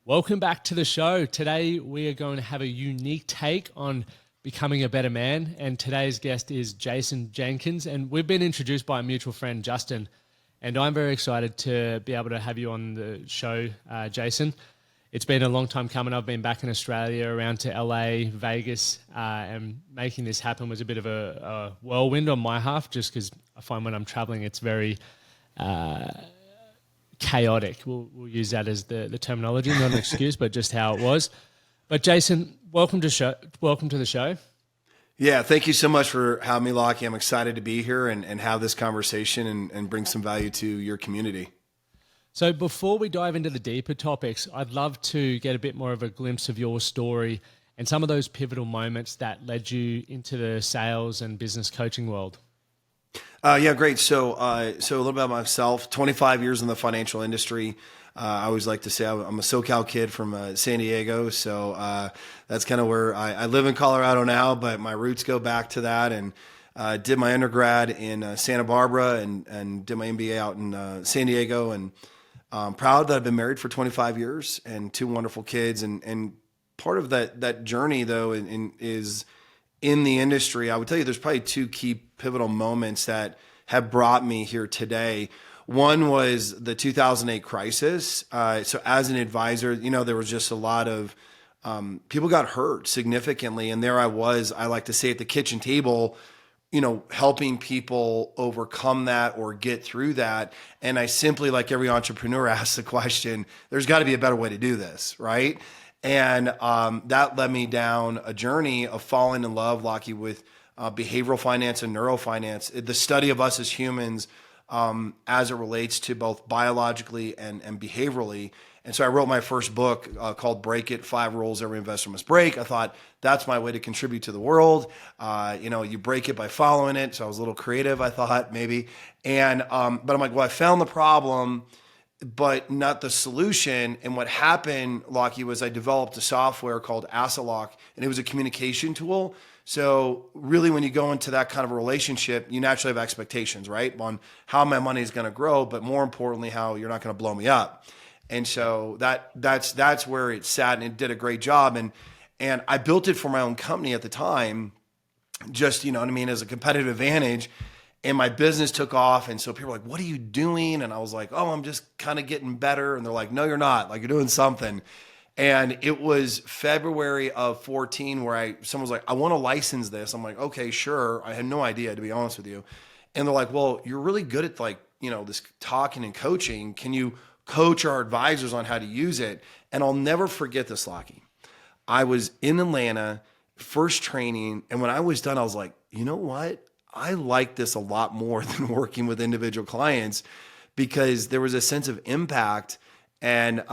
Welcome back to the show. Today we are going to have a unique take on becoming a better man, and today's guest is Jason Jenkins, and we've been introduced by a mutual friend, Justin, and I'm very excited to be able to have you on the show, Jason. It's been a long time coming. I've been back in Australia, around to LA, Vegas, and making this happen was a bit of a whirlwind on my half, just because I find when I'm traveling it's very chaotic. We'll use that as the terminology, not an excuse, but just how it was. But Jason, welcome to the show. Yeah, thank you so much for having me, Lachlan. I'm excited to be here and have this conversation and bring some value to your community. So before we dive into the deeper topics, I'd love to get a bit more of a glimpse of your story and some of those pivotal moments that led you into the sales and business coaching world. Yeah, great. So a little bit about myself, 25 years in the financial industry. I always like to say I'm a SoCal kid from San Diego. So that's kind of where I live in Colorado now, but my roots go back to that. And did my undergrad in Santa Barbara and did my MBA out in San Diego. And I'm proud that I've been married for 25 years and two wonderful kids. And part of that journey, though, is in the industry. I would tell you there's probably two key pivotal moments that have brought me here today. One was the 2008 crisis. So as an advisor, there was just a lot of people got hurt significantly. And there I was, I like to say, at the kitchen table, helping people overcome that or get through that. And I simply, like every entrepreneur, asked the question, there's got to be a better way to do this, right? And that led me down a journey of falling in love, Lockie, with behavioral finance and neurofinance, the study of us as humans as it relates to both biologically and behaviorally. And so I wrote my first book called Break It, 5 Rules Every Investor Must Break. I thought that's my way to contribute to the world. You break it by following it. So I was a little creative, I thought maybe. And but I'm like, well, I found the problem, but not the solution. And what happened, Lockie, was I developed a software called Asset Lock, and it was a communication tool. So really, when you go into that kind of a relationship, you naturally have expectations, right? On how my money is going to grow, but more importantly, how you're not going to blow me up. And so that's where it sat, and it did a great job. And I built it for my own company at the time, just, as a competitive advantage. And my business took off. And so people were like, what are you doing? And I was like, oh, I'm just kind of getting better. And they're like, no, you're not. Like, you're doing something. And it was February of 14 where someone was like, I want to license this. I'm like, okay, sure. I had no idea, to be honest with you. And they're like, well, you're really good at this talking and coaching. Can you coach our advisors on how to use it? And I'll never forget this, Lockie. I was in Atlanta, first training. And when I was done, I was like, you know what? I like this a lot more than working with individual clients, because there was a sense of impact. And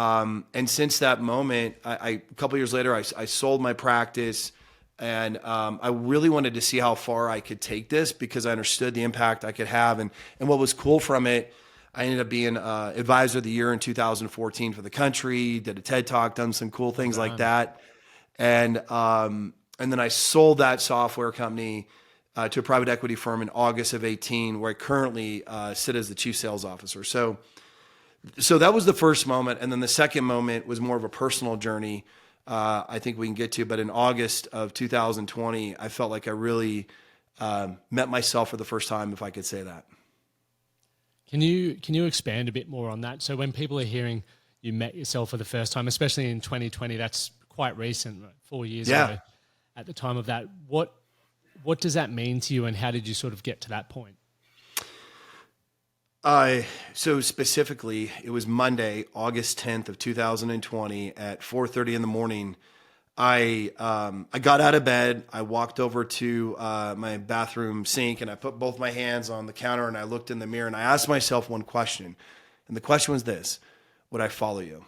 since that moment, a couple of years later, I sold my practice, and I really wanted to see how far I could take this, because I understood the impact I could have. And what was cool from it, I ended up being advisor of the year in 2014 for the country, did a TED Talk, done some cool things like that. And then I sold that software company to a private equity firm in August of 18, where I currently sit as the chief sales officer. So that was the first moment. And then the second moment was more of a personal journey, I think we can get to. But in August of 2020, I felt like I really met myself for the first time, if I could say that. Can you expand a bit more on that? So when people are hearing you met yourself for the first time, especially in 2020, that's quite recent, right? 4 years ago at the time of that. What does that mean to you, and how did you sort of get to that point? So specifically, it was Monday, August 10th of 2020 at 4:30 in the morning. I got out of bed. I walked over to my bathroom sink, and I put both my hands on the counter, and I looked in the mirror, and I asked myself one question. And the question was this: would I follow you?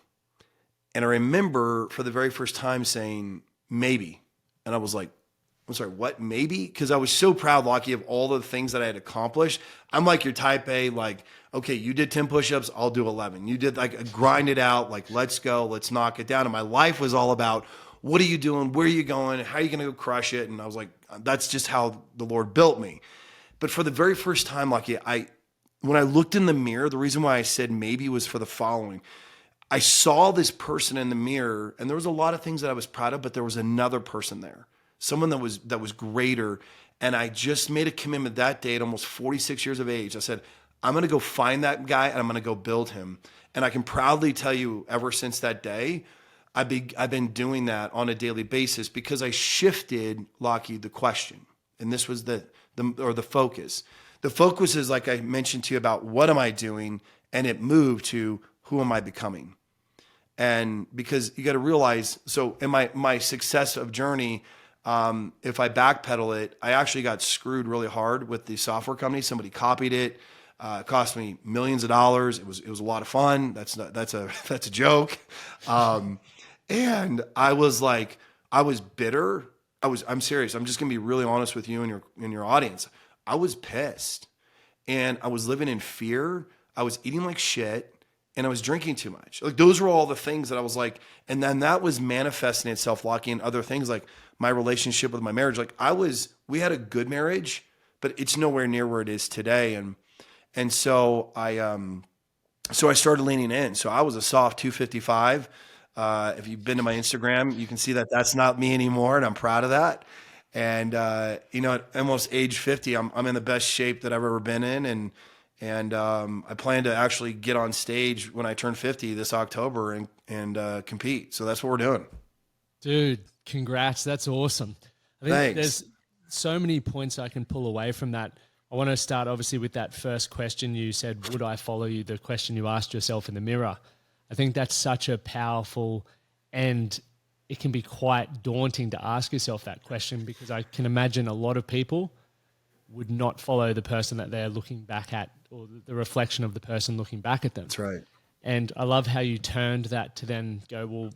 And I remember for the very first time saying, maybe. And I was like, I'm sorry, what, maybe? Because I was so proud, Lockie, of all the things that I had accomplished. I'm like your type A, like, okay, you did 10 push-ups, I'll do 11. You did grind it out, like, let's go, let's knock it down. And my life was all about, what are you doing? Where are you going? How are you going to go crush it? And I was like, that's just how the Lord built me. But for the very first time, Lockie, when I looked in the mirror, the reason why I said maybe was for the following. I saw this person in the mirror, and there was a lot of things that I was proud of, but there was another person there, someone that was greater. And I just made a commitment that day at almost 46 years of age. I said, I'm going to go find that guy and I'm going to go build him. And I can proudly tell you, ever since that day, I've been doing that on a daily basis because I shifted, Lockie, the question. And this was the focus. The focus is, like I mentioned to you, about what am I doing? And it moved to who am I becoming? And because you got to realize, so in my success of journey, if I backpedal it, I actually got screwed really hard with the software company. Somebody copied it. It cost me millions of dollars. It was a lot of fun. That's a joke. And I was like, I was bitter. I'm serious. I'm just gonna be really honest with you and your audience. I was pissed, and I was living in fear. I was eating like shit, and I was drinking too much. Like, those were all the things that I was like, and then that was manifesting itself, Lockie, in other things like my relationship with my marriage. Like, we had a good marriage, but it's nowhere near where it is today. And so I started leaning in. So I was a soft 255. If you've been to my Instagram, you can see that that's not me anymore, and I'm proud of that. And at almost age 50, I'm in the best shape that I've ever been in, and I plan to actually get on stage when I turn 50 this October and compete. So that's what we're doing. Dude, congrats. That's awesome. I think Thanks. there's so many points I can pull away from that. I want to start obviously with that first question you said, would I follow you? The question you asked yourself in the mirror. I think that's such a powerful, and it can be quite daunting to ask yourself that question, because I can imagine a lot of people would not follow the person that they're looking back at, or the reflection of the person looking back at them. That's right. And I love how you turned that to then go, well,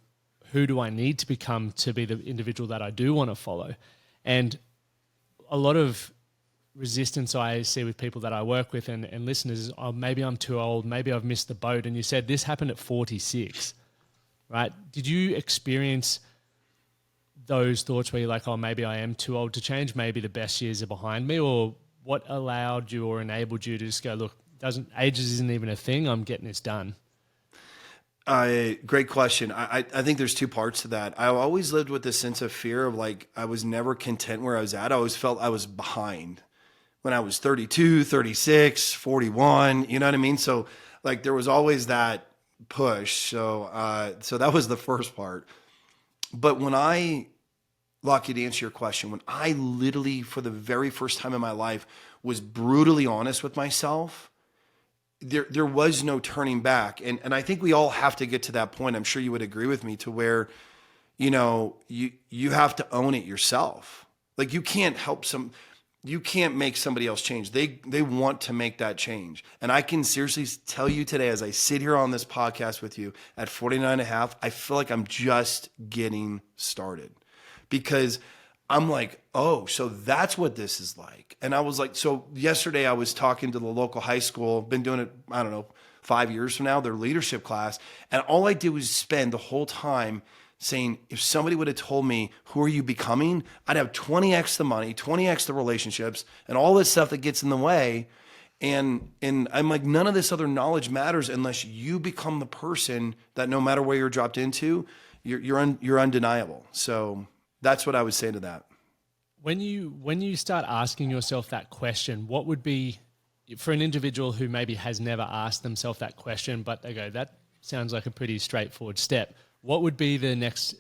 who do I need to become to be the individual that I do want to follow? And a lot of resistance I see with people that I work with and listeners is, oh, maybe I'm too old, maybe I've missed the boat. And you said this happened at 46, right? Did you experience those thoughts where you're like, oh, maybe I am too old to change, maybe the best years are behind me? Or what allowed you or enabled you to just go, look, ages isn't even a thing, I'm getting this done? Great question. I think there's two parts to that. I always lived with this sense of fear of, like, I was never content where I was at. I always felt I was behind when I was 32, 36, 41, you know what I mean? So, like, there was always that push. So that was the first part. But Lucky, to answer your question, when I literally, for the very first time in my life, was brutally honest with myself, there was no turning back. And I think we all have to get to that point. I'm sure you would agree with me, to where, you have to own it yourself. Like, you can't make somebody else change. They want to make that change. And I can seriously tell you today, as I sit here on this podcast with you at 49 and a half, I feel like I'm just getting started, because I'm like, oh, so that's what this is like. And I was like, so yesterday I was talking to the local high school, been doing it, I don't know, 5 years from now, their leadership class. And all I did was spend the whole time saying, if somebody would have told me, who are you becoming? I'd have 20x the money, 20x the relationships, and all this stuff that gets in the way. And I'm like, none of this other knowledge matters unless you become the person that, no matter where you're dropped into, you're undeniable. So that's what I would say to that. When you start asking yourself that question, what would be, for an individual who maybe has never asked themselves that question, but they go, that sounds like a pretty straightforward step. What would be the next,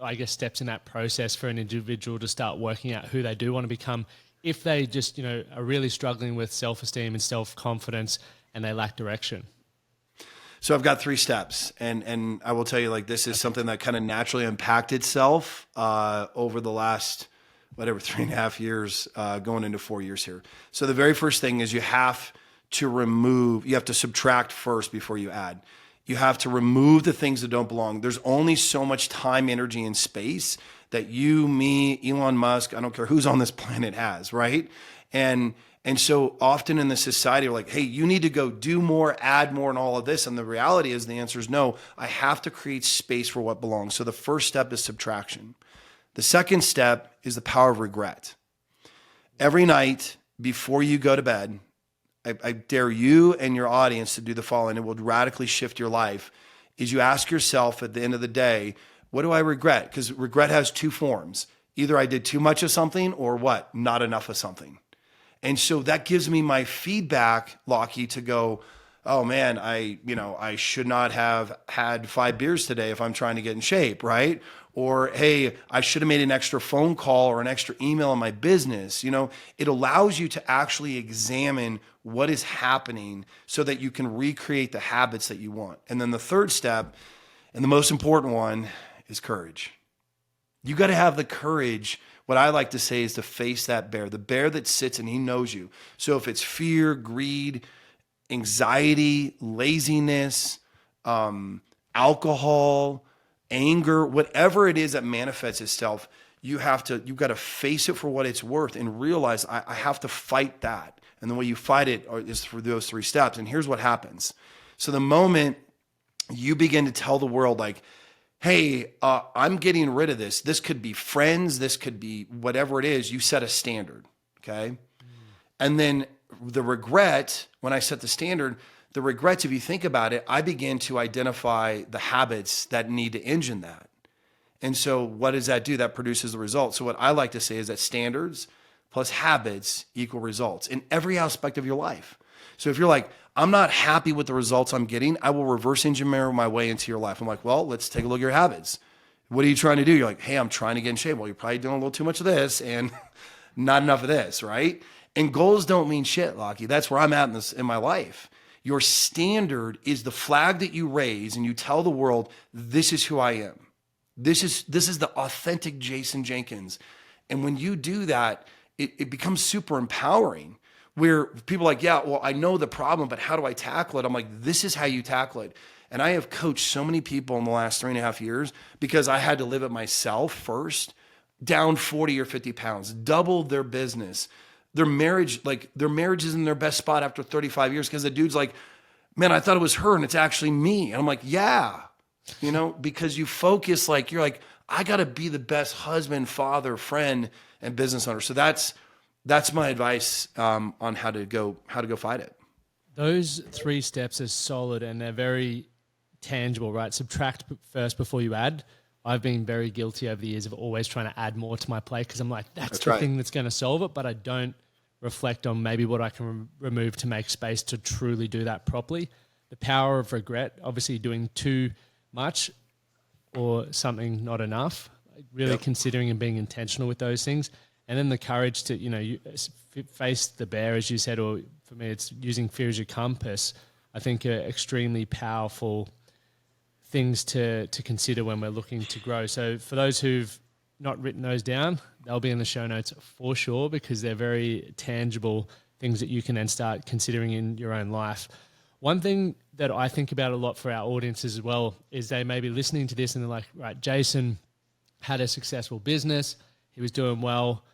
I guess, steps in that process for an individual to start working out who they do want to become, if they just, are really struggling with self-esteem and self-confidence and they lack direction? So I've got 3 steps, and I will tell you, like, this is something that kind of naturally unpacked itself over the last, 3.5 years, going into 4 years here. So the very first thing is you have to subtract first before you add. You have to remove the things that don't belong. There's only so much time, energy, and space that you, me, Elon Musk, I don't care who's on this planet, has, right? And so often in the society, we're like, hey, you need to go do more, add more, and all of this. And the reality is, the answer is no. I have to create space for what belongs. So the first step is subtraction. The second step is the power of regret. Every night before you go to bed, I dare you and your audience to do the following. It will radically shift your life. is you ask yourself at the end of the day, what do I regret? Because regret has two forms. Either I did too much of something or what? Not enough of something. And so that gives me my feedback, Lockie, to go, oh man, I should not have had 5 beers today if I'm trying to get in shape, right? Or, hey, I should have made an extra phone call or an extra email in my business. It allows you to actually examine what is happening so that you can recreate the habits that you want. And then the third step, and the most important one, is courage. You got to have the courage. What I like to say is to face that bear, the bear that sits and he knows you. So if it's fear, greed, anxiety, laziness, alcohol, anger, whatever it is that manifests itself, you've got to face it for what it's worth and realize I have to fight that. And the way you fight it is through those 3 steps. And here's what happens. So the moment you begin to tell the world, like, hey, I'm getting rid of this. This could be friends. This could be whatever it is. You set a standard, okay? And then the regret, when I set the standard, the regrets, if you think about it, I begin to identify the habits that need to engine that. And so what does that do? That produces the results. So what I like to say is that standards plus habits equal results in every aspect of your life. So if you're like, I'm not happy with the results I'm getting, I will reverse engineer my way into your life. I'm like, well, let's take a look at your habits. What are you trying to do? You're like, hey, I'm trying to get in shape. Well, you're probably doing a little too much of this and not enough of this, right? And goals don't mean shit, Lockie. That's where I'm at in my life. Your standard is the flag that you raise and you tell the world, this is who I am. This is the authentic Jason Jenkins. And when you do that, it becomes super empowering. Where people are like, yeah, well, I know the problem, but how do I tackle it? I'm like, this is how you tackle it. And I have coached so many people in the last 3.5 years because I had to live it myself first, down 40 or 50 pounds, doubled their business. Their marriage is in their best spot after 35 years because the dude's like, man, I thought it was her and it's actually me. And I'm like, yeah, because you focus you're like, I got to be the best husband, father, friend, and business owner. So that's my advice on how to go fight it. Those 3 steps are solid and they're very tangible, right? Subtract first before you add. I've been very guilty over the years of always trying to add more to my plate because I'm like, that's the thing that's going to solve it, but I don't reflect on maybe what I can remove to make space to truly do that properly. The power of regret, obviously doing too much or something not enough, really considering and being intentional with those things. And then the courage to, face the bear, as you said, or for me, it's using fear as your compass. I think are extremely powerful things to consider when we're looking to grow. So for those who've not written those down, they'll be in the show notes for sure because they're very tangible things that you can then start considering in your own life. One thing that I think about a lot for our audiences as well is they may be listening to this and they're like, right, Jason had a successful business. He was doing well.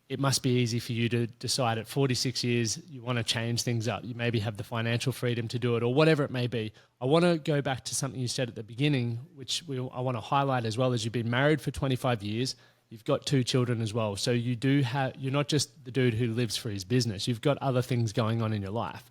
It must be easy for you to decide at 46 years you want to change things up. You maybe have the financial freedom to do it or whatever it may be. I want to go back to something you said at the beginning, which I want to highlight as well, as you've been married for 25 years. You've got 2 children as well. So you're not just the dude who lives for his business. You've got other things going on in your life.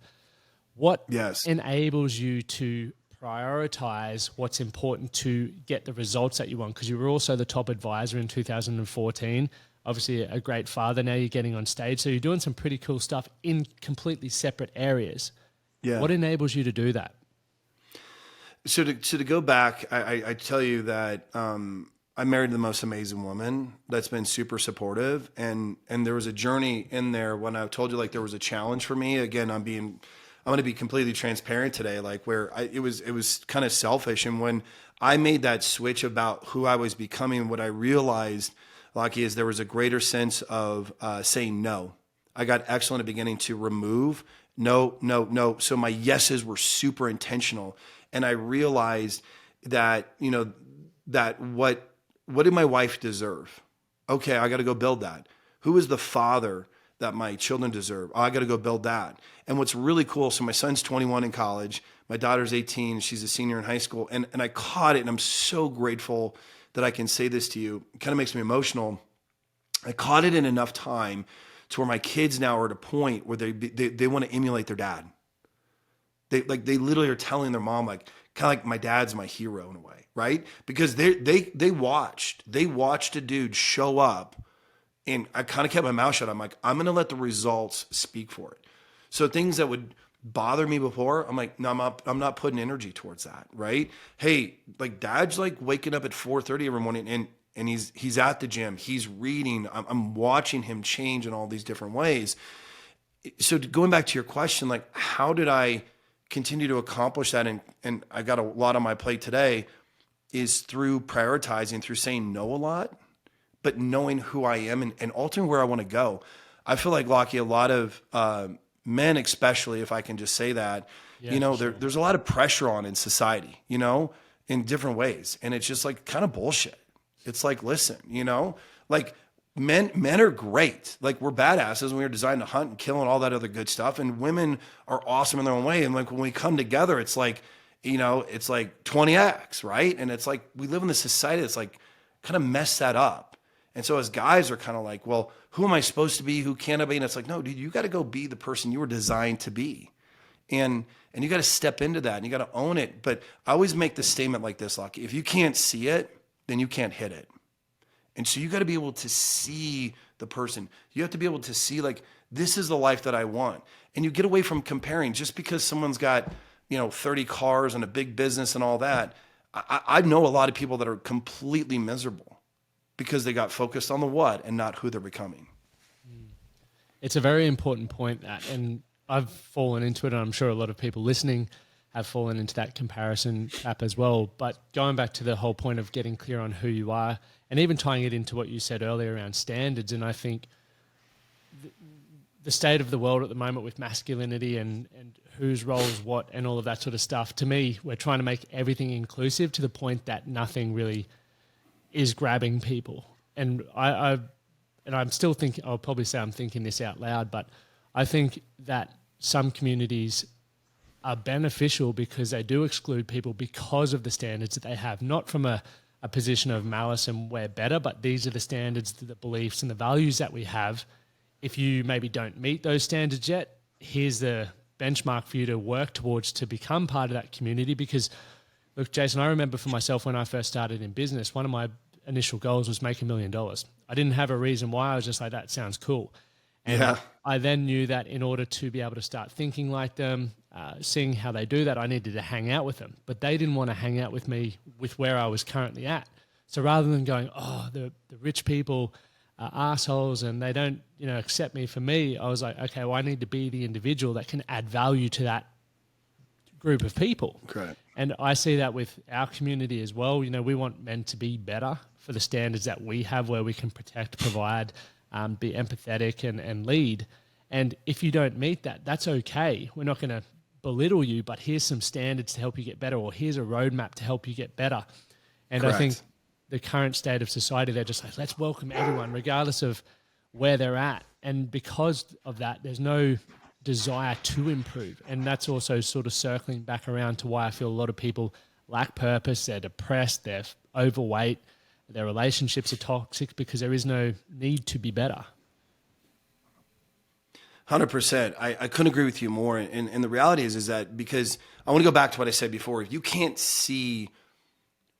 What enables you to prioritize what's important to get the results that you want? Because you were also the top advisor in 2014. Obviously a great father. Now you're getting on stage. So you're doing some pretty cool stuff in completely separate areas. Yeah. What enables you to do that? So to go back, I tell you that I married the most amazing woman that's been super supportive. And there was a journey in there when I told you there was a challenge for me. Again, I'm going to be completely transparent today, where it was kind of selfish. And when I made that switch about who I was becoming, what I realized, Lockie, is there was a greater sense of saying no. I got excellent at beginning to remove no. So my yeses were super intentional. And I realized that, that what did my wife deserve? Okay, I got to go build that. Who is the father that my children deserve? Oh, I got to go build that. And what's really cool, so my son's 21 in college, my daughter's 18, she's a senior in high school, and I caught it, and I'm so grateful that I can say this to you. It kind of makes me emotional. I caught it in enough time to where my kids now are at a point where they want to emulate their dad. They literally are telling their mom, kind of like my dad's my hero in a way, right? Because they watched a dude show up, and I kind of kept my mouth shut. I'm like, I'm going to let the results speak for it. So things that would bother me before, I'm like, no, I'm not putting energy towards that, right? Hey, like dad's like waking up at 4:30 every morning, and he's at the gym, he's reading, I'm watching him change in all these different ways. So going back to your question, like how did I continue to accomplish that? And I got a lot on my plate today is through prioritizing, through saying no a lot, but knowing who I am and ultimately where I want to go. I feel like, Lockie, a lot of men, especially, if I can just say that, there's a lot of pressure on in society, in different ways. And it's just like kind of bullshit. It's like, listen, like men are great. Like we're badasses and we were designed to hunt and kill and all that other good stuff. And women are awesome in their own way. And like when we come together, it's like, it's like 20x, right? And it's like we live in this society that's like kind of messed that up. And so as guys are kind of like, well, who am I supposed to be? Who can I be? And it's like, no, dude, you got to go be the person you were designed to be. And you got to step into that and you got to own it. But I always make the statement like this, Lockie, if you can't see it, then you can't hit it. And so you got to be able to see the person. You have to be able to see like, this is the life that I want. And you get away from comparing just because someone's got, 30 cars and a big business and all that. I know a lot of people that are completely miserable because they got focused on the what and not who they're becoming. It's a very important point and I've fallen into it, and I'm sure a lot of people listening have fallen into that comparison trap as well. But going back to the whole point of getting clear on who you are and even tying it into what you said earlier around standards, and I think the state of the world at the moment with masculinity and whose roles what and all of that sort of stuff, to me, we're trying to make everything inclusive to the point that nothing really is grabbing people. And I'm still thinking, I'll probably say I'm thinking this out loud, but I think that some communities are beneficial because they do exclude people because of the standards that they have, not from a position of malice and we're better, but these are the standards, the beliefs and the values that we have. If you maybe don't meet those standards yet, here's the benchmark for you to work towards to become part of that community. Because look, Jason, I remember for myself when I first started in business, one of my initial goals was make $1 million. I didn't have a reason why. I was just like, that sounds cool. And I then knew that in order to be able to start thinking like them, seeing how they do that, I needed to hang out with them. But they didn't want to hang out with me with where I was currently at. So rather than going, oh, the rich people are assholes and they don't, accept me for me, I was like, okay, well, I need to be the individual that can add value to that group of people. Correct. And I see that with our community as well. We want men to be better for the standards that we have, where we can protect, provide, be empathetic and lead. And if you don't meet that, that's okay. We're not going to belittle you, but here's some standards to help you get better, or here's a roadmap to help you get better. And Correct. I think the current state of society, they're just like, let's welcome everyone, regardless of where they're at. And because of that, there's no desire to improve. And that's also sort of circling back around to why I feel a lot of people lack purpose, they're depressed, they're overweight, their relationships are toxic because there is no need to be better. 100%. I couldn't agree with you more. And the reality is that because I want to go back to what I said before, if you can't see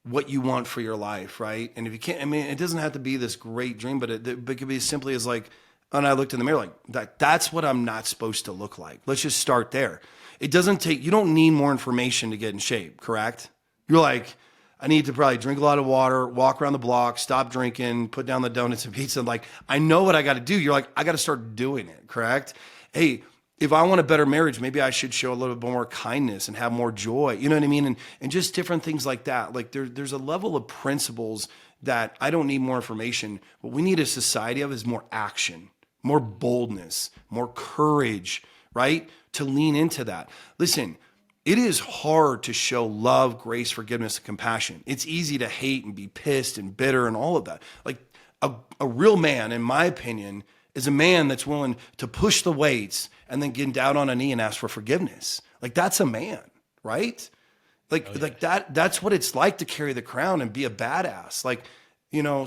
what you want for your life, right? And if you can't, it doesn't have to be this great dream, but it could be as simply as like, and I looked in the mirror like, that's what I'm not supposed to look like. Let's just start there. It doesn't take, you don't need more information to get in shape, correct? You're like, I need to probably drink a lot of water, walk around the block, stop drinking, put down the donuts and pizza. Like, I know what I got to do. You're like, I got to start doing it, correct? Hey, if I want a better marriage, maybe I should show a little bit more kindness and have more joy. You know what I mean? And just different things like that. Like there's a level of principles that I don't need more information. What we need a society of is more action, more boldness, more courage, right? To lean into that. Listen, it is hard to show love, grace, forgiveness, and compassion. It's easy to hate and be pissed and bitter and all of that. Like a real man, in my opinion, is a man that's willing to push the weights and then get down on a knee and ask for forgiveness. Like that's a man, right? Like that's what it's like to carry the crown and be a badass. Like,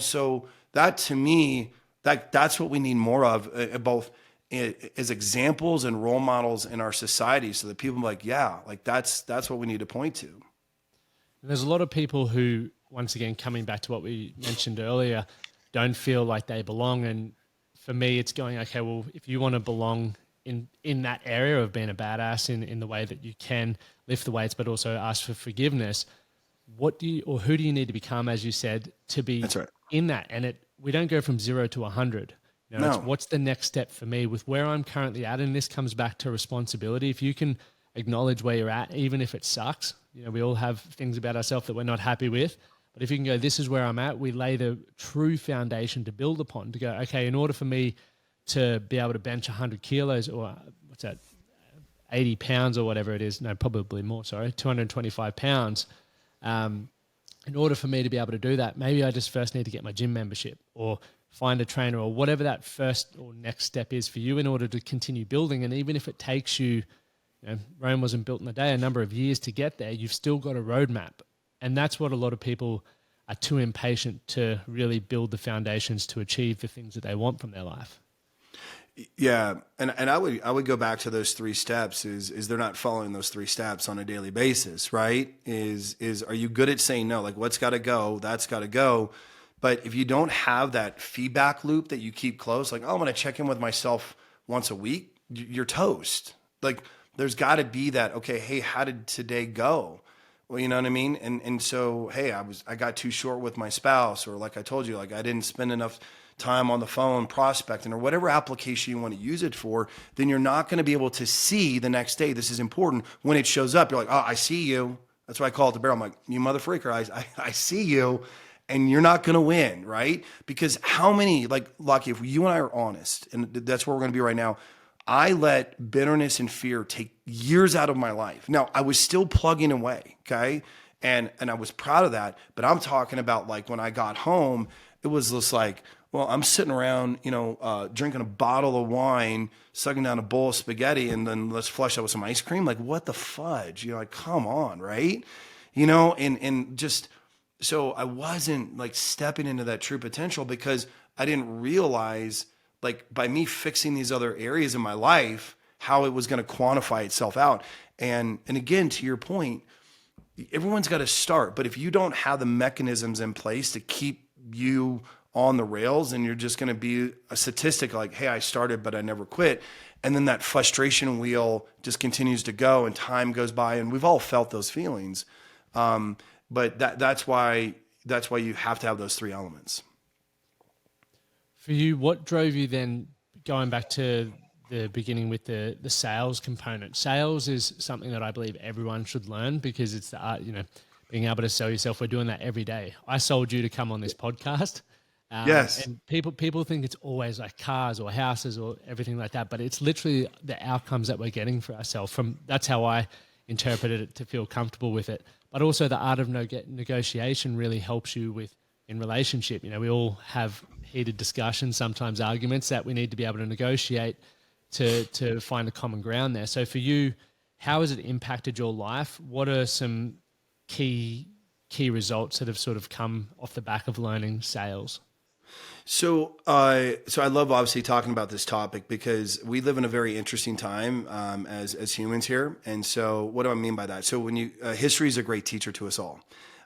so that to me, that's what we need more of, both as examples and role models in our society, so that people are like, yeah, like that's what we need to point to. And there's a lot of people who, once again, coming back to what we mentioned earlier, don't feel like they belong. And for me, it's going, okay, well, if you want to belong in that area of being a badass in the way that you can lift the weights, but also ask for forgiveness, what do you, or who do you need to become, as you said, to be That's right. in that? And we don't go from 0 to 100. You know, it's No. what's the next step for me with where I'm currently at. And this comes back to responsibility. If you can acknowledge where you're at, even if it sucks, you know, we all have things about ourselves that we're not happy with. But if you can go, this is where I'm at, we lay the true foundation to build upon, to go, okay, in order for me to be able to bench 100 kilos or what's that, 80 pounds or whatever it is, no, probably more, sorry, 225 pounds. In order for me to be able to do that, maybe I just first need to get my gym membership or find a trainer or whatever that first or next step is for you in order to continue building. And even if it takes you, you know, Rome wasn't built in a day, a number of years to get there, you've still got a roadmap. And that's what a lot of people are too impatient to really build the foundations to achieve the things that they want from their life. Yeah, and I would go back to those 3 steps. Is they're not following those 3 steps on a daily basis, right? Is are you good at saying no? Like, what's got to go? That's got to go. But if you don't have that feedback loop that you keep close, like, oh, I'm going to check in with myself once a week, you're toast. Like, there's got to be that. Okay, hey, how did today go? Well, you know what I mean? And so, hey, I got too short with my spouse, or like I told you, like I didn't spend enough time on the phone prospecting, or whatever application you want to use it for, then you're not going to be able to see the next day. This is important. When it shows up, you're like, oh, I see you. That's why I call it the barrel. I'm like, you mother freaker, I see you, and you're not going to win, right? Because how many, like, Lucky, if you and I are honest, and that's where we're going to be right now, I let bitterness and fear take years out of my life. Now, I was still plugging away, okay? And I was proud of that, but I'm talking about like when I got home, it was just like, well, I'm sitting around, you know, drinking a bottle of wine, sucking down a bowl of spaghetti, and then let's flush that with some ice cream. Like, what the fudge? You know, like, come on, right? You know, and just, so I wasn't like stepping into that true potential because I didn't realize, like, by me fixing these other areas in my life, how it was going to quantify itself out. And again, to your point, everyone's got to start, but if you don't have the mechanisms in place to keep you on the rails, and you're just going to be a statistic like, hey, I started, but I never quit. And then that frustration wheel just continues to go, and time goes by, and we've all felt those feelings. But that's why you have to have those 3 elements. For you, what drove you then, going back to the beginning with the sales component? Sales is something that I believe everyone should learn because it's the art, you know, being able to sell yourself. We're doing that every day. I sold you to come on this podcast. Yes. And people think it's always like cars or houses or everything like that, but it's literally the outcomes that we're getting for ourselves. That's how I interpreted it to feel comfortable with it. But also the art of negotiation really helps you in relationship. You know, we all have heated discussions, sometimes arguments that we need to be able to negotiate to find a common ground there. So for you, how has it impacted your life? What are some key results that have sort of come off the back of learning sales? So I love obviously talking about this topic because we live in a very interesting time as humans here. And so what do I mean by that? So when history is a great teacher to us all.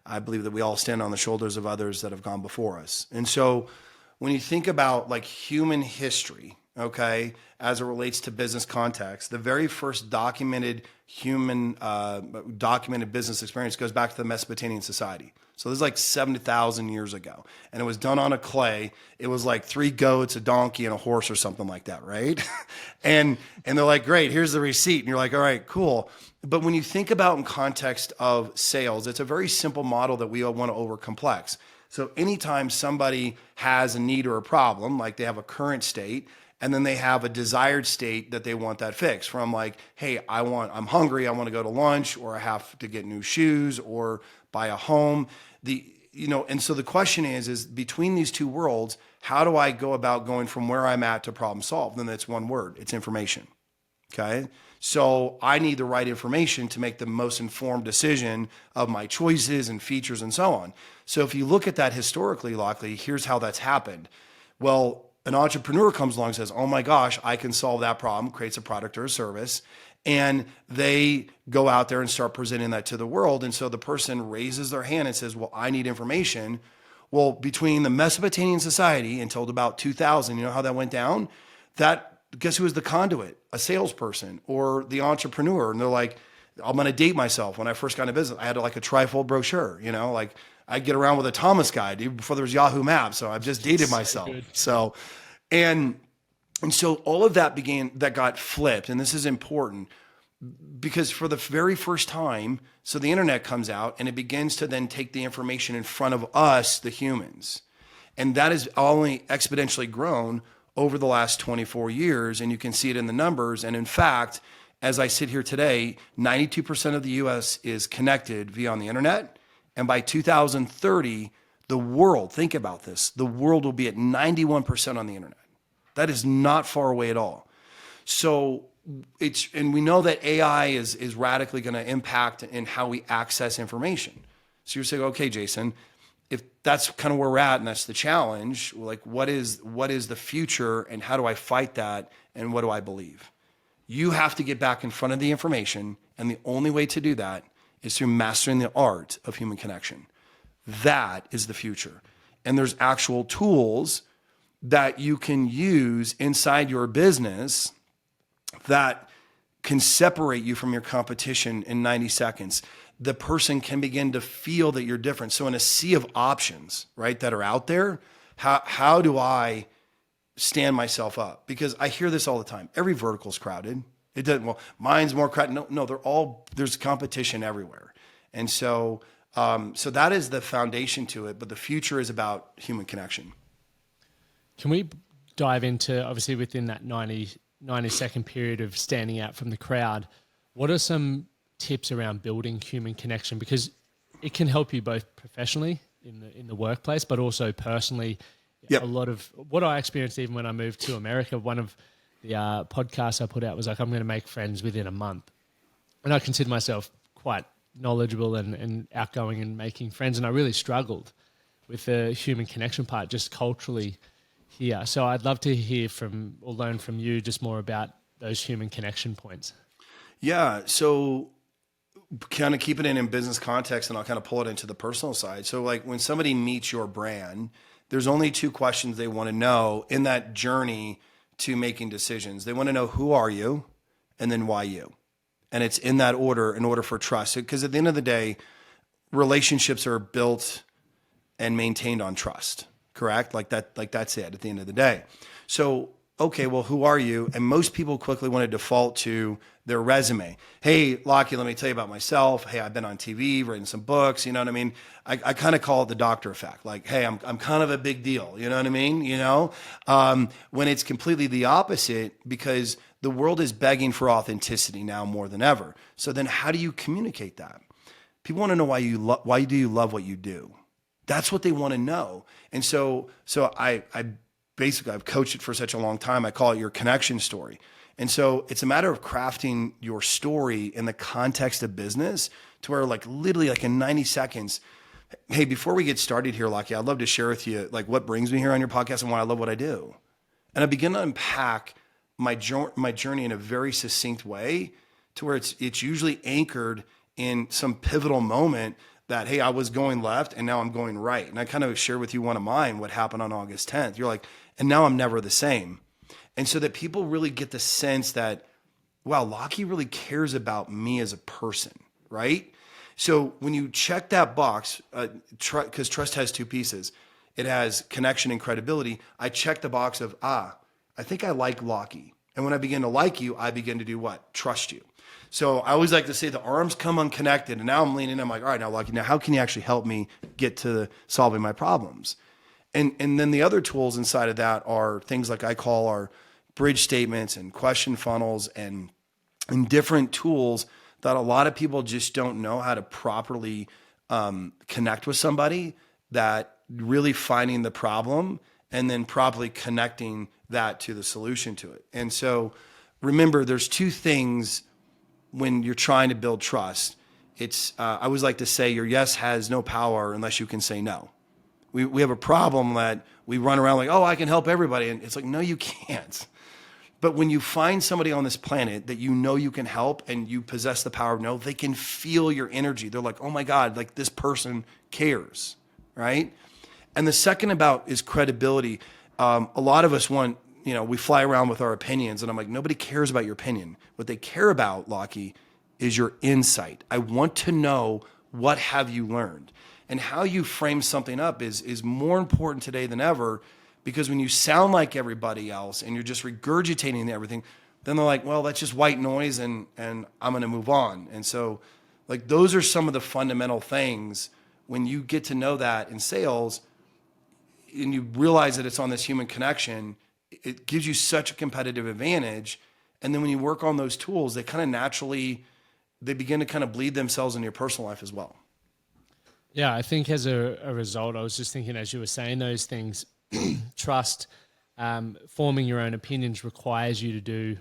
I believe that we all stand on the shoulders of others that have gone before us. And so when you think about like human history, okay, as it relates to business context, the very first documented business experience goes back to the Mesopotamian society. So this is like 70,000 years ago, and it was done on a clay. It was like 3 goats, a donkey, and a horse or something like that, right? and they're like, great, here's the receipt. And you're like, all right, cool. But when you think about in context of sales, it's a very simple model that we all want to overcomplex. So anytime somebody has a need or a problem, like they have a current state, and then they have a desired state that they want that fixed from, like, hey, I'm hungry, I want to go to lunch, or I have to get new shoes or buy a home. And so the question is between these 2 worlds, how do I go about going from where I'm at to problem solve? Then that's one word, it's information. Okay. So I need the right information to make the most informed decision of my choices and features and so on. So if you look at that historically, Lachlan, here's how that's happened. Well, an entrepreneur comes along and says, oh my gosh, I can solve that problem, creates a product or a service. And they go out there and start presenting that to the world. And so the person raises their hand and says, well, I need information. Well, between the Mesopotamian society until about 2000, you know how that went down? That, guess who was the conduit? A salesperson or the entrepreneur. And they're like, I'm going to date myself. When I first got into business, I had like a trifold brochure, you know, like I'd get around with a Thomas guide even before there was Yahoo Maps. So I've just dated myself. So, and so all of that got flipped. And this is important because for the very first time, so the internet comes out and it begins to then take the information in front of us, the humans. And that has only exponentially grown over the last 24 years. And you can see it in the numbers. And in fact, as I sit here today, 92% of the US is connected via on the internet. And by 2030, the world, think about this, the world will be at 91% on the internet. That is not far away at all. So and we know that AI is radically going to impact in how we access information. So you're saying, okay, Jason, if that's kind of where we're at and that's the challenge, like what is the future and how do I fight that and what do I believe? You have to get back in front of the information, and the only way to do that is through mastering the art of human connection. That is the future. And there's actual tools that you can use inside your business that can separate you from your competition in 90 seconds. The person can begin to feel that you're different. So in a sea of options, right, that are out there, how do I stand myself up? Because I hear this all the time. Every vertical is crowded. It doesn't, well, mine's more crowded. No, there's competition everywhere. And so that is the foundation to it, but the future is about human connection. Can we dive into, obviously within that 90-second period of standing out from the crowd, what are some tips around building human connection? Because it can help you both professionally in the workplace, but also personally. Yep. A lot of what I experienced even when I moved to America, one of the podcasts I put out was like, I'm going to make friends within a month. And I consider myself quite knowledgeable and outgoing and making friends. And I really struggled with the human connection part just culturally here. So I'd love to hear or learn from you just more about those human connection points. Yeah. So kind of keep it in business context, and I'll kind of pull it into the personal side. So like when somebody meets your brand, there's only two questions they want to know in that journey to making decisions. They want to know, who are you? And then why you? And it's in that order in order for trust. Because at the end of the day, relationships are built and maintained on trust, correct? Like that's it at the end of the day. So, okay, well, who are you? And most people quickly want to default to their resume. Hey, Lachlan, let me tell you about myself. Hey, I've been on TV, written some books. You know what I mean? I kind of call it the doctor effect. Like, hey, I'm kind of a big deal. You know what I mean? You know, when it's completely the opposite, because the world is begging for authenticity now more than ever. So then how do you communicate that? People want to know why do you love what you do? That's what they want to know. And so I basically, I've coached it for such a long time. I call it your connection story. And so it's a matter of crafting your story in the context of business to where like literally like in 90 seconds, hey, before we get started here, Lucky, I'd love to share with you like what brings me here on your podcast and why I love what I do. And I begin to unpack my journey in a very succinct way to where it's usually anchored in some pivotal moment that, hey, I was going left and now I'm going right. And I kind of share with you one of mine, what happened on August 10th. You're like, and now I'm never the same. And so that people really get the sense that, wow, Lockie really cares about me as a person, right? So when you check that box, because trust has two pieces. It has connection and credibility. I check the box of, I think I like Lockie. And when I begin to like you, I begin to do what? Trust you. So I always like to say the arms come unconnected. And now I'm leaning, I'm like, all right, now Lockie, now how can you actually help me get to solving my problems? And then the other tools inside of that are things like I call our bridge statements and question funnels and different tools that a lot of people just don't know how to properly connect with somebody, that really finding the problem and then properly connecting that to the solution to it. And so remember, there's two things when you're trying to build trust. It's I always like to say your yes has no power unless you can say no. we have a problem that we run around like, oh, I can help everybody. And it's like, no, you can't. But when you find somebody on this planet that you know you can help and you possess the power of no, they can feel your energy. They're like, oh my God, like this person cares, right? And the second about is credibility. A lot of us want, we fly around with our opinions, and I'm like, nobody cares about your opinion. What they care about, Lockie, is your insight. I want to know, what have you learned? And how you frame something up is more important today than ever, because when you sound like everybody else and you're just regurgitating everything, then they're like, well, that's just white noise, and I'm going to move on. And so like those are some of the fundamental things when you get to know that in sales and you realize that it's on this human connection, it gives you such a competitive advantage. And then when you work on those tools, they kind of naturally, they begin to kind of bleed themselves into your personal life as well. Yeah, I think as a result, I was just thinking as you were saying those things, trust, forming your own opinions requires you to do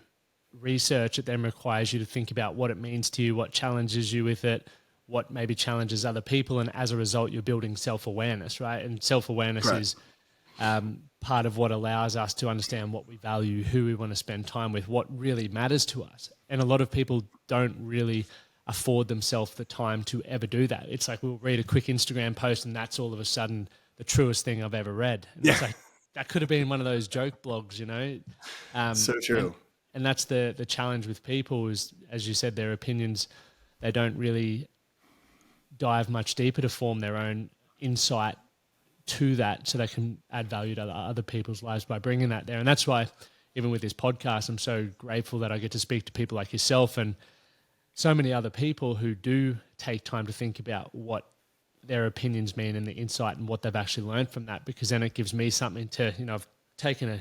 research. It then requires you to think about what it means to you, what challenges you with it, what maybe challenges other people. And as a result, you're building self-awareness, right? And self-awareness is part of what allows us to understand what we value, who we want to spend time with, what really matters to us. And a lot of people don't really afford themselves the time to ever do that. It's like we'll read a quick Instagram post and that's all of a sudden the truest thing I've ever read. And it's like, that could have been one of those joke blogs, So true. And that's the challenge with people is, as you said, their opinions, they don't really dive much deeper to form their own insight to that so they can add value to other people's lives by bringing that there. And that's why even with this podcast, I'm so grateful that I get to speak to people like yourself and so many other people who do take time to think about what their opinions mean and the insight and what they've actually learned from that, because then it gives me something to, I've taken a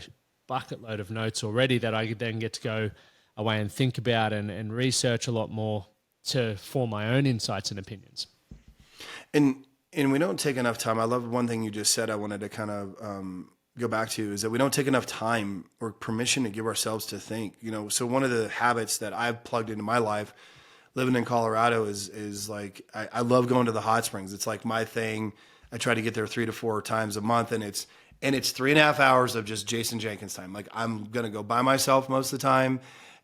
bucket load of notes already that I then get to go away and think about and research a lot more to form my own insights and opinions. And we don't take enough time. I love one thing you just said I wanted to kind of go back to is that we don't take enough time or permission to give ourselves to think. So one of the habits that I've plugged into my life living in Colorado is like, I love going to the hot springs. It's like my thing. I try to get there 3 to 4 times a month, and it's 3.5 hours of just Jason Jenkins time. Like I'm going to go by myself most of the time.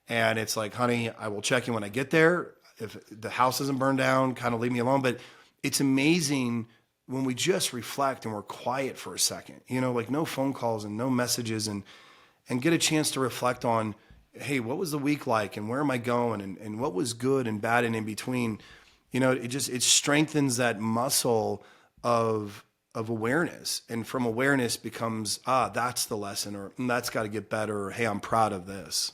And it's like, honey, I will check in when I get there. If the house isn't burned down, kind of leave me alone. But it's amazing when we just reflect and we're quiet for a second, like no phone calls and no messages, and get a chance to reflect on, hey, what was the week like and where am I going and what was good and bad and in between. It strengthens that muscle of awareness, and from awareness becomes, that's the lesson, or that's got to get better, or hey, I'm proud of this.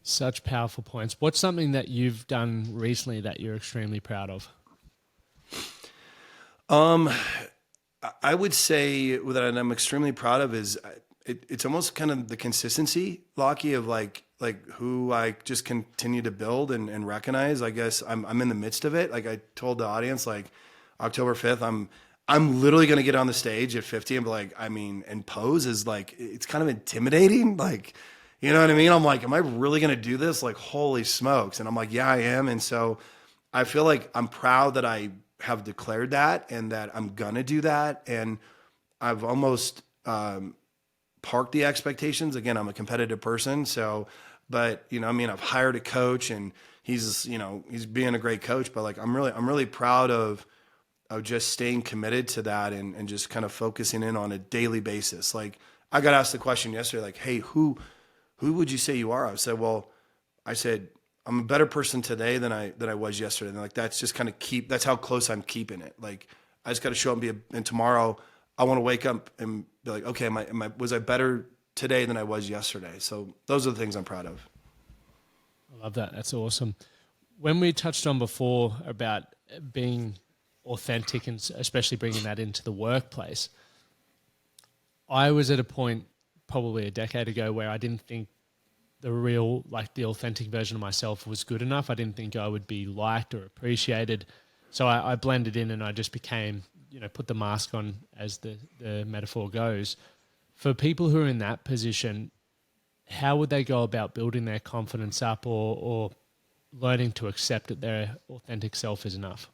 Such powerful points. What's something that you've done recently that you're extremely proud of? I would say that I'm extremely proud of is it's almost kind of the consistency, Lockie, of like who I just continue to build and recognize. I guess I'm in the midst of it. Like I told the audience, like October 5th, I'm literally going to get on the stage at 50 and be like, and pose is like, it's kind of intimidating. Like, you know what I mean? I'm like, am I really going to do this? Like, holy smokes. And I'm like, yeah, I am. And so I feel like I'm proud that I have declared that and that I'm going to do that. And I've almost parked the expectations. Again, I'm a competitive person. So, but I've hired a coach and he's being a great coach, but like, I'm really proud of just staying committed to that and just kind of focusing in on a daily basis. Like I got asked the question yesterday, like, hey, who would you say you are? I said, I'm a better person today than I was yesterday. And like, that's just kind of that's how close I'm keeping it. Like, I just got to show up and tomorrow I want to wake up and be like, okay, was I better today than I was yesterday? So those are the things I'm proud of. I love that. That's awesome. When we touched on before about being authentic and especially bringing that into the workplace, I was at a point probably a decade ago where I didn't think the authentic version of myself was good enough. I didn't think I would be liked or appreciated. So I blended in and I just became, put the mask on, as the metaphor goes. For people who are in that position, how would they go about building their confidence up or learning to accept that their authentic self is enough?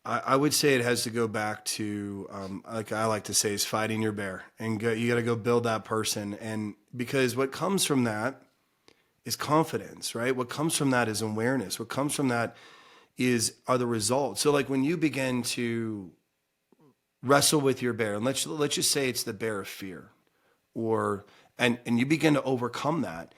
I would say it has to go back to, like I like to say, is fighting your bear, and you got to go build that person. And because what comes from that is confidence, right? What comes from that is awareness. What comes from that are the results. So like when you begin to wrestle with your bear, and let's just say it's the bear of fear, or and you begin to overcome that,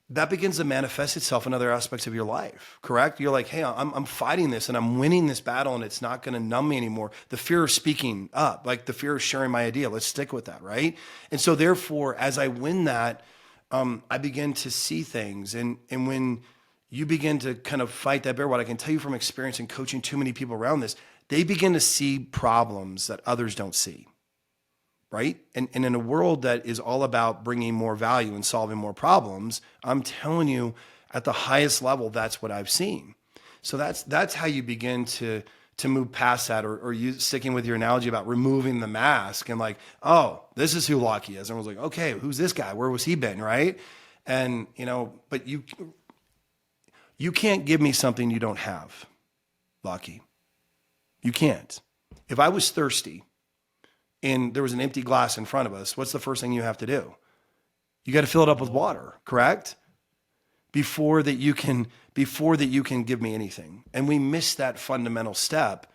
that begins to manifest itself in other aspects of your life, correct? You're like, hey, I'm fighting this and I'm winning this battle, and it's not going to numb me anymore. The fear of speaking up, like the fear of sharing my idea, let's stick with that, right? And so therefore, as I win that, I begin to see things. And when you begin to kind of fight that bear, what I can tell you from experience and coaching too many people around this, they begin to see problems that others don't see, right? And in a world that is all about bringing more value and solving more problems, I'm telling you, at the highest level, that's what I've seen. So that's how you begin to move past that, or you sticking with your analogy about removing the mask and like, oh, this is who Lachlan is. And I was like, okay, who's this guy? Where was he been, right? And but you can't give me something you don't have, Lachlan. You can't. If I was thirsty and there was an empty glass in front of us, what's the first thing you have to do? You got to fill it up with water, correct? Before that you can give me anything. And we miss that fundamental step.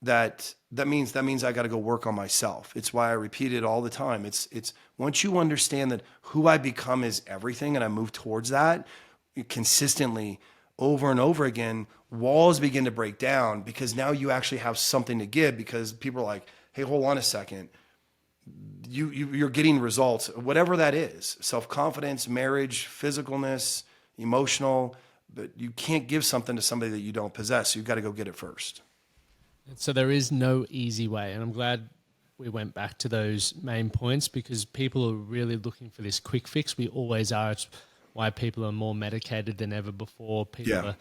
That means I got to go work on myself. It's why I repeat it all the time. It's once you understand that who I become is everything, and I move towards that consistently over and over again, walls begin to break down, because now you actually have something to give, because people are like, hey, hold on a second. You're getting results, whatever that is, self-confidence, marriage, physicalness, emotional, but you can't give something to somebody that you don't possess. So you've got to go get it first. So there is no easy way. And I'm glad we went back to those main points, because people are really looking for this quick fix. We always are. It's why people are more medicated than ever before. People are,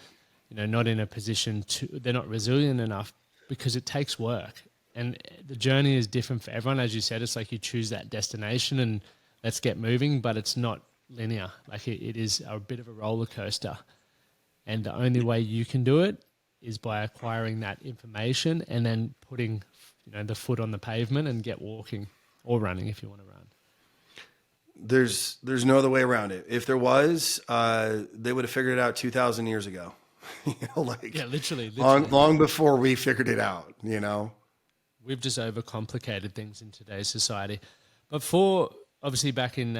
not in a position they're not resilient enough, because it takes work. And the journey is different for everyone. As you said, it's like you choose that destination and let's get moving, but it's not linear. Like it is a bit of a roller coaster. And the only way you can do it is by acquiring that information and then putting, the foot on the pavement and get walking, or running if you want to run. There's no other way around it. If there was, they would have figured it out 2,000 years ago. Literally. Long before we figured it out, We've just overcomplicated things in today's society. But obviously back in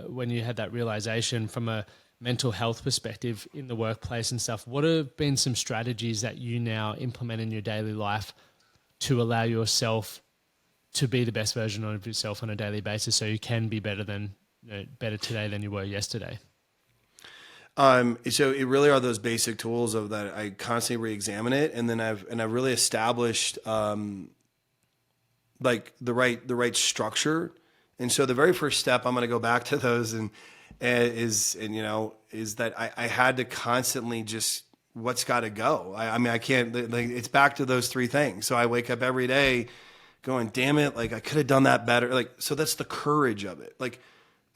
when you had that realization from a mental health perspective in the workplace and stuff, what have been some strategies that you now implement in your daily life to allow yourself to be the best version of yourself on a daily basis, so you can be better today than you were yesterday? So it really are those basic tools of that. I constantly re-examine it, and then I've really established like the right structure. And so the very first step, I'm going to go back to those, is that I had to constantly just, what's got to go. I can't, it's back to those three things. So I wake up every day going, damn it, like I could have done that better. So that's the courage of it. Like,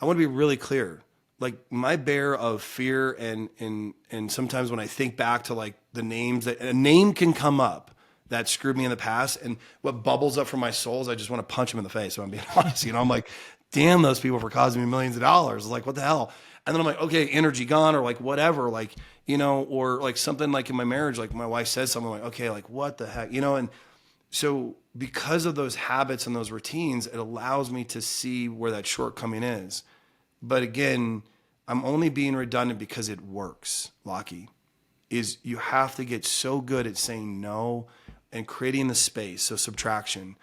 I want to be really clear. Like my bear of fear, and sometimes when I think back to like the names, that a name can come up that screwed me in the past, and what bubbles up from my soul is I just want to punch him in the face. So I'm being honest, I'm like, damn those people for causing me millions of dollars. Like, what the hell? And then I'm like, okay, energy gone, or like whatever, like, or like something like in my marriage, like my wife says something, like, okay, like what the heck, and so because of those habits and those routines, it allows me to see where that shortcoming is. But again, I'm only being redundant because it works, Lachlan, is you have to get so good at saying no and creating the space, so subtraction.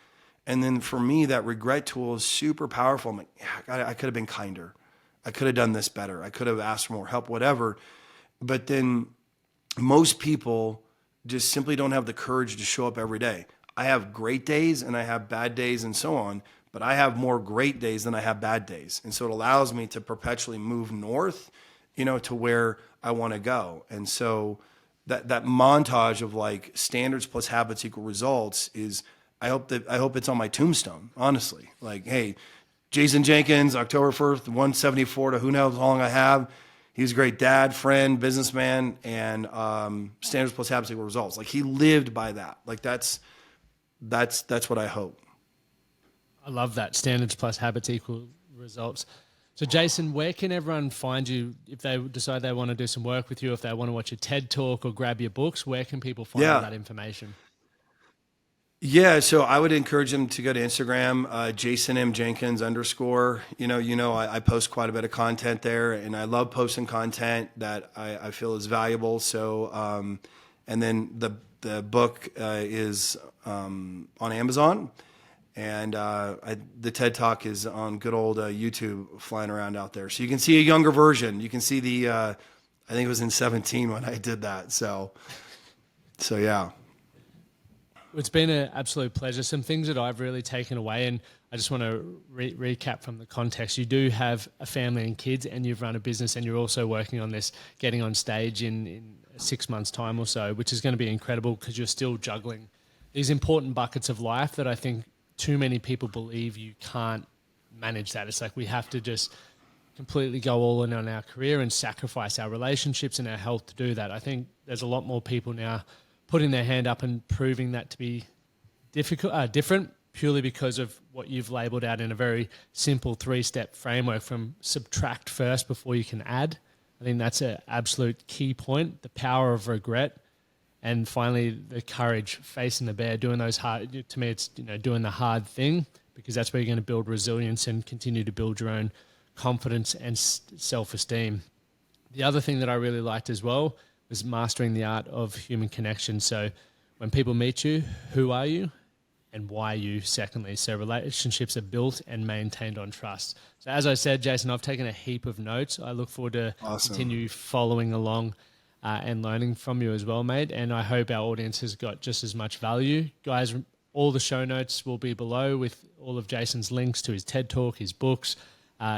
And then for me, that regret tool is super powerful. I'm like, yeah, I could have been kinder. I could have done this better. I could have asked for more help, whatever. But then most people just simply don't have the courage to show up every day. I have great days and I have bad days and so on, but I have more great days than I have bad days. And so it allows me to perpetually move north, to where I want to go. And so that montage of like standards plus habits equal results is, I hope it's on my tombstone, honestly. Like, hey, Jason Jenkins, October 1st, 174 to who knows how long I have. he was a great dad, friend, businessman, and standards plus habits equal results. Like he lived by that. Like that's what I hope. I love that. Standards plus habits equal results. So Jason, where can everyone find you if they decide they want to do some work with you, if they want to watch a TED talk or grab your books? Where can people find all Yeah. that information? Yeah, so I would encourage them to go to Instagram, Jason M Jenkins _. I post quite a bit of content there, and I love posting content that I feel is valuable. So, and then the book is on Amazon, and the TED Talk is on good old YouTube, flying around out there. So you can see a younger version. You can see I think it was in 17 when I did that. So yeah. It's been an absolute pleasure. Some things that I've really taken away, and I just want to recap from the context. You do have a family and kids, and you've run a business, and you're also working on this, getting on stage in 6 months' time or so, which is going to be incredible because you're still juggling these important buckets of life that I think too many people believe you can't manage that. It's like we have to just completely go all in on our career and sacrifice our relationships and our health to do that. I think there's a lot more people now putting their hand up and proving that to be different purely because of what you've labelled out in a very simple 3-step framework from subtract first before you can add. I think that's an absolute key point, the power of regret. And finally, the courage, facing the bear, doing those hard, to me, it's doing the hard thing, because that's where you're going to build resilience and continue to build your own confidence and self-esteem. The other thing that I really liked as well was mastering the art of human connection. So when people meet you, who are you and why are you, secondly? So relationships are built and maintained on trust. So as I said, Jason, I've taken a heap of notes. I look forward to continue following along and learning from you as well, mate. And I hope our audience has got just as much value. Guys, all the show notes will be below with all of Jason's links to his TED Talk, his books,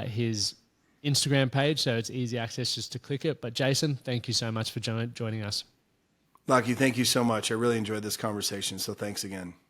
his Instagram page, so it's easy access just to click it. But Jason, thank you so much for joining us. Lucky, thank you so much. I really enjoyed this conversation, so thanks again.